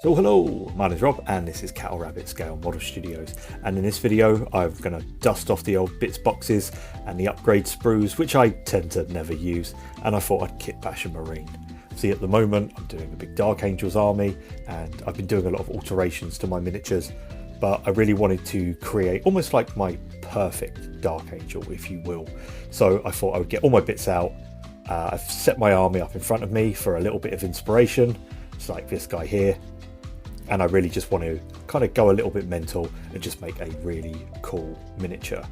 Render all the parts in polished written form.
So hello, my name is Rob and this is Cattle Rabbit Scale Model Studios, and in this video I'm going to dust off the old bits boxes and the upgrade sprues, which I tend to never use, and I thought I'd kit bash a marine. See, at the moment I'm doing a big Dark Angels army and I've been doing a lot of alterations to my miniatures, but I really wanted to create almost like my perfect Dark Angel, if you will. So I thought I would get all my bits out. I've set my army up in front of me for a little bit of inspiration. It's like this guy here. And I really just want to kind of go a little bit mental and just make a really cool miniature.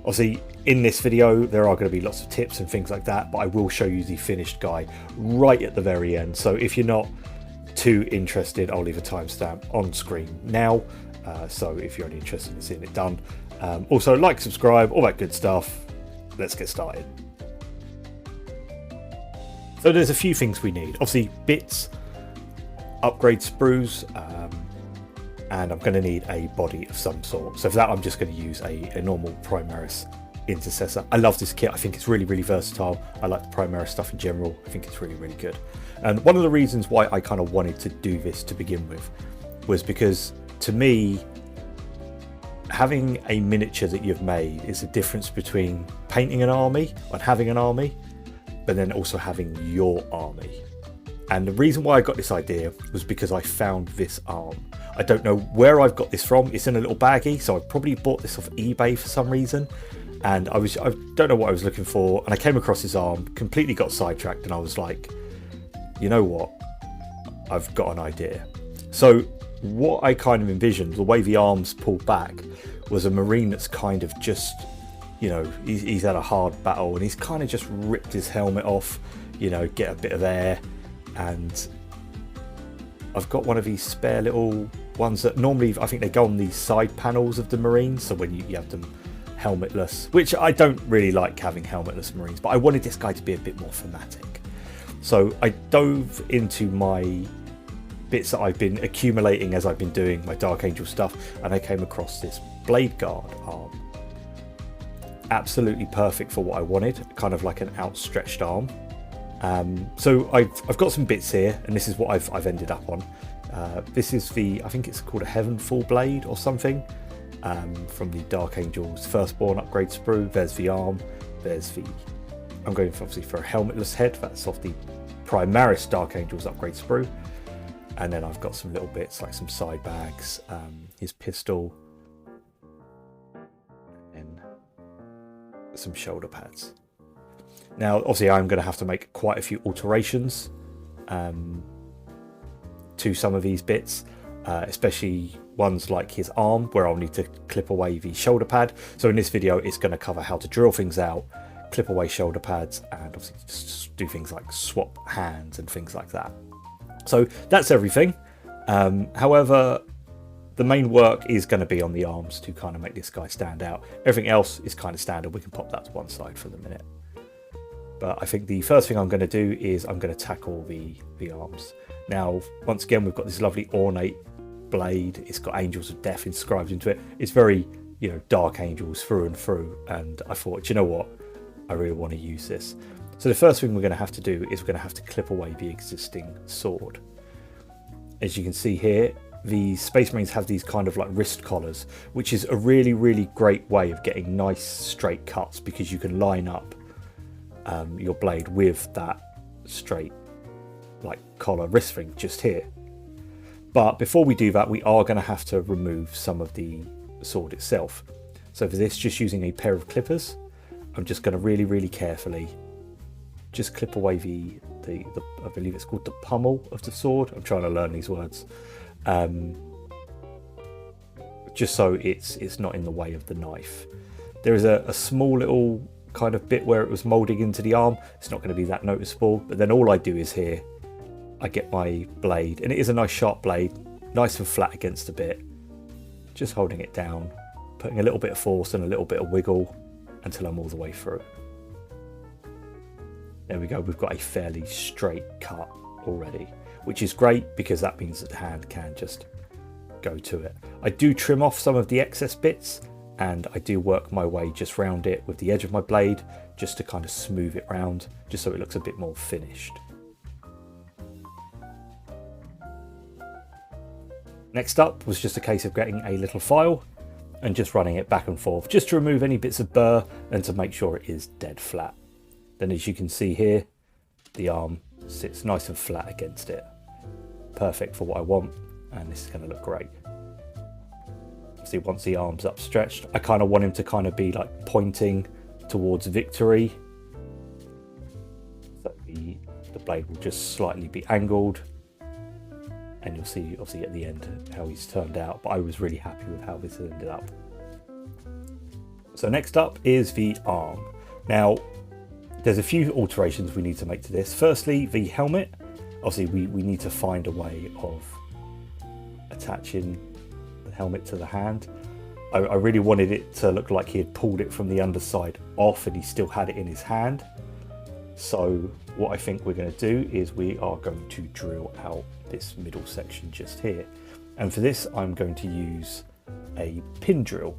Obviously, in this video, there are going to be lots of tips and things like that, but I will show you the finished guy right at the very end. So if you're not too interested, I'll leave a timestamp on screen now. So if you're only interested in seeing it done. Also, like, subscribe, all that good stuff. Let's get started. So there's a few things we need. Obviously, bits, upgrade sprues, and I'm going to need a body of some sort. So for that I'm just going to use a normal Primaris intercessor. I love this kit. I think it's really versatile. I like the Primaris stuff in general. I think it's really good. And one of the reasons why I kind of wanted to do this to begin with was because, to me, having a miniature that you've made is the difference between painting an army and having an army, but then also having your army. And the reason why I got this idea was because I found this arm. I don't know where I've got this from. It's in a little baggie, so I probably bought this off eBay for some reason. And I don't know what I was looking for, and I came across this arm, completely got sidetracked, and I was like, you know what? I've got an idea. So what I kind of envisioned, the way the arms pulled back, was a marine that's kind of just, you know, he's had a hard battle and he's kind of just ripped his helmet off, you know, get a bit of air. And I've got one of these spare little ones that normally I think they go on these side panels of the Marines, so when you have them helmetless, which I don't really like having helmetless Marines, but I wanted this guy to be a bit more thematic. So I dove into my bits that I've been accumulating as I've been doing my Dark Angel stuff, and I came across this Blade Guard arm. Absolutely perfect for what I wanted, kind of like an outstretched arm. So I've got some bits here, and this is what I've ended up on. This is I think it's called a Heavenfall Blade or something, from the Dark Angels Firstborn upgrade sprue. There's the arm, I'm going for, obviously, for a helmetless head. That's off the Primaris Dark Angels upgrade sprue. And then I've got some little bits like some side bags, his pistol, and some shoulder pads. Now, obviously, I'm going to have to make quite a few alterations to some of these bits, especially ones like his arm, where I'll need to clip away the shoulder pad. So in this video, it's going to cover how to drill things out, clip away shoulder pads, and obviously just do things like swap hands and things like that. So that's everything. However, the main work is going to be on the arms to kind of make this guy stand out. Everything else is kind of standard. We can pop that to one side for the minute. But I think the first thing I'm going to do is I'm going to tackle the arms. Now, once again, we've got this lovely ornate blade. It's got Angels of Death inscribed into it. It's very, you know, Dark Angels through and through. And I thought, you know what? I really want to use this. So the first thing we're going to have to do is we're going to have to clip away the existing sword. As you can see here, the Space Marines have these kind of like wrist collars, which is a really great way of getting nice straight cuts, because you can line up your blade with that straight like collar wrist thing just here. But before we do that, we are going to have to remove some of the sword itself. So for this, just using a pair of clippers, I'm just going to really carefully just clip away the I believe it's called the pummel of the sword. I'm trying to learn these words, just so it's not in the way of the knife. There is a small little kind of bit where it was molding into the arm. It's not going to be that noticeable, but then all I do is here I get my blade, and it is a nice sharp blade, nice and flat against the bit, just holding it down, putting a little bit of force and a little bit of wiggle until I'm all the way through. There we go, we've got a fairly straight cut already, which is great because that means that the hand can just go to it. I do trim off some of the excess bits, and I do work my way just round it with the edge of my blade, just to kind of smooth it round, just so it looks a bit more finished. Next up was just a case of getting a little file and just running it back and forth, just to remove any bits of burr and to make sure it is dead flat. Then as you can see here, the arm sits nice and flat against it. Perfect for what I want, and this is going to look great. See, once the arm's upstretched, I kind of want him to kind of be like pointing towards victory. So the blade will just slightly be angled, and you'll see obviously at the end how he's turned out, but I was really happy with how this ended up. So next up is the arm. Now there's a few alterations we need to make to this. Firstly, the helmet. Obviously we need to find a way of attaching the helmet to the hand. I really wanted it to look like he had pulled it from the underside off and he still had it in his hand. So what I think we're going to do is we are going to drill out this middle section just here. And for this, I'm going to use a pin drill.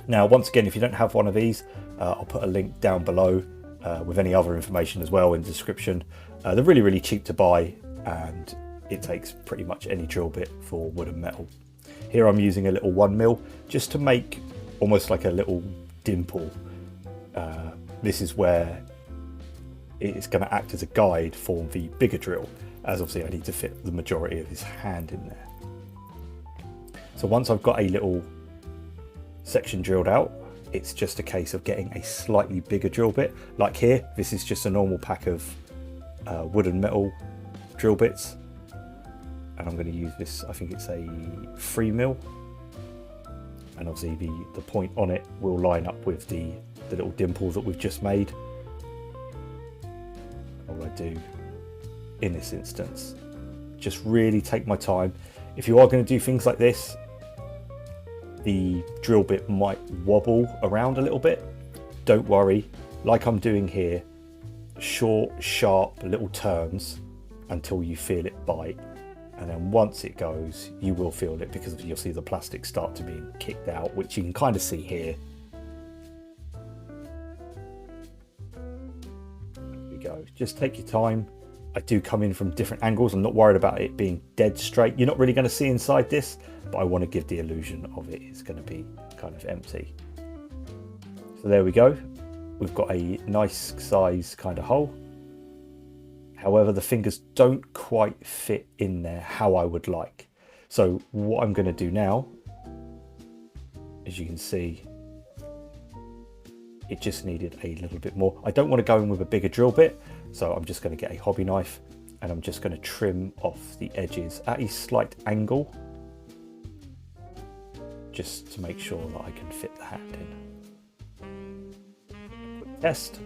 Now, once again, if you don't have one of these, I'll put a link down below with any other information as well in the description. They're really, really cheap to buy, and it takes pretty much any drill bit for wood and metal. Here I'm using a little 1mm just to make almost like a little dimple. This is where it's going to act as a guide for the bigger drill, as obviously I need to fit the majority of his hand in there. So once I've got a little section drilled out, it's just a case of getting a slightly bigger drill bit. Like here, this is just a normal pack of wood and metal drill bits, and I'm going to use this, I think it's a 3mm, and obviously the point on it will line up with the little dimple that we've just made. All I do in this instance, just really take my time. If you are going to do things like this, the drill bit might wobble around a little bit. Don't worry, like I'm doing here, short, sharp little turns until you feel it bite. And then once it goes, you will feel it, because you'll see the plastic start to be kicked out, which you can kind of see here. There we go. Just take your time. I do come in from different angles. I'm not worried about it being dead straight. You're not really going to see inside this, but I want to give the illusion of it is going to be kind of empty. So there we go. We've got a nice size kind of hole. However, the fingers don't quite fit in there how I would like. So what I'm going to do now, as you can see, it just needed a little bit more. I don't want to go in with a bigger drill bit, so I'm just going to get a hobby knife and I'm just going to trim off the edges at a slight angle, just to make sure that I can fit the hand in. Quick test.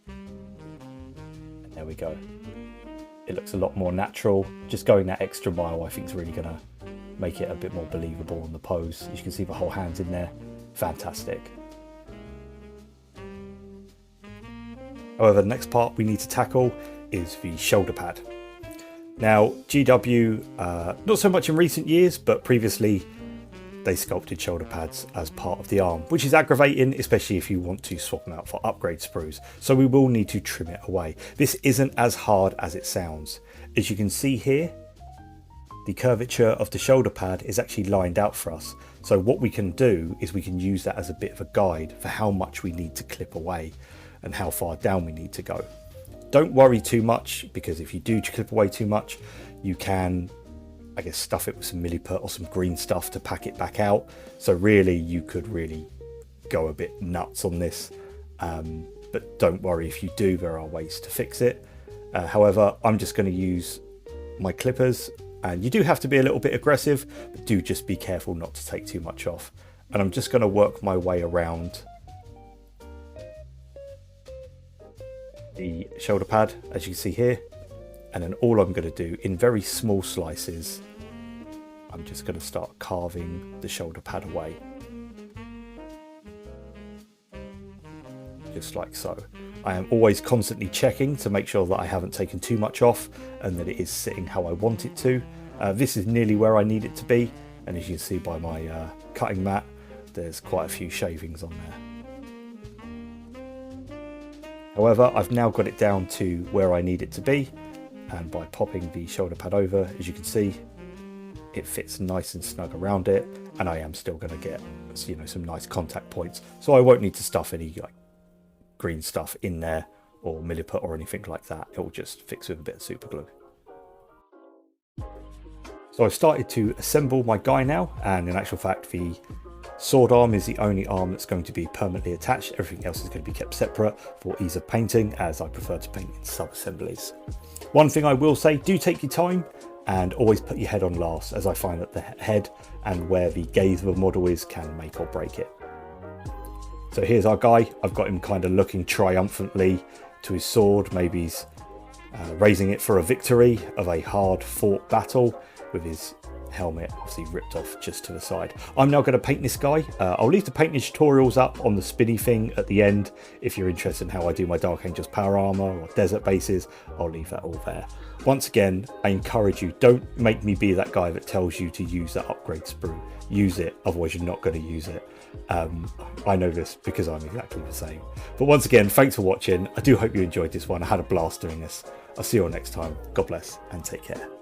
And there we go. It looks a lot more natural. Just going that extra mile, I think, is really going to make it a bit more believable on the pose. As you can see, the whole hand's in there. Fantastic. However, the next part we need to tackle is the shoulder pad. Now, GW, not so much in recent years, but previously they sculpted shoulder pads as part of the arm, which is aggravating, especially if you want to swap them out for upgrade sprues. So we will need to trim it away. This isn't as hard as it sounds. As you can see here, the curvature of the shoulder pad is actually lined out for us. So what we can do is we can use that as a bit of a guide for how much we need to clip away and how far down we need to go. Don't worry too much, because if you do clip away too much, you can, I guess, stuff it with some milliput or some green stuff to pack it back out. So really, you could really go a bit nuts on this. But don't worry if you do, there are ways to fix it. However, I'm just going to use my clippers, and you do have to be a little bit aggressive, but do just be careful not to take too much off. And I'm just going to work my way around the shoulder pad, as you can see here, and then all I'm going to do in very small slices, I'm just going to start carving the shoulder pad away, just like so. I am always constantly checking to make sure that I haven't taken too much off and that it is sitting how I want it to. This is nearly where I need it to be, and as you can see by my cutting mat, there's quite a few shavings on there. However, I've now got it down to where I need it to be, and by popping the shoulder pad over, as you can see, it fits nice and snug around it, and I am still going to get, you know, some nice contact points, so I won't need to stuff any like green stuff in there or milliput or anything like that. It will just fix with a bit of super glue. So I've started to assemble my guy now, and in actual fact the sword arm is the only arm that's going to be permanently attached. Everything else is going to be kept separate for ease of painting, as I prefer to paint in sub-assemblies. One thing I will say, do take your time and always put your head on last, as I find that the head and where the gaze of a model is can make or break it. So here's our guy. I've got him kind of looking triumphantly to his sword. Maybe he's raising it for a victory of a hard fought battle, with his helmet obviously ripped off just to the side. I'm now going to paint this guy. I'll leave the painting tutorials up on the spinny thing at the end if you're interested in how I do my Dark Angels power armor or desert bases. I'll leave that all there. Once again, I encourage you, don't make me be that guy that tells you to use that upgrade sprue. Use it, otherwise you're not going to use it. I know this because I'm exactly the same. But once again, thanks for watching. I do hope you enjoyed this one. I had a blast doing this. I'll see you all next time. God bless and take care.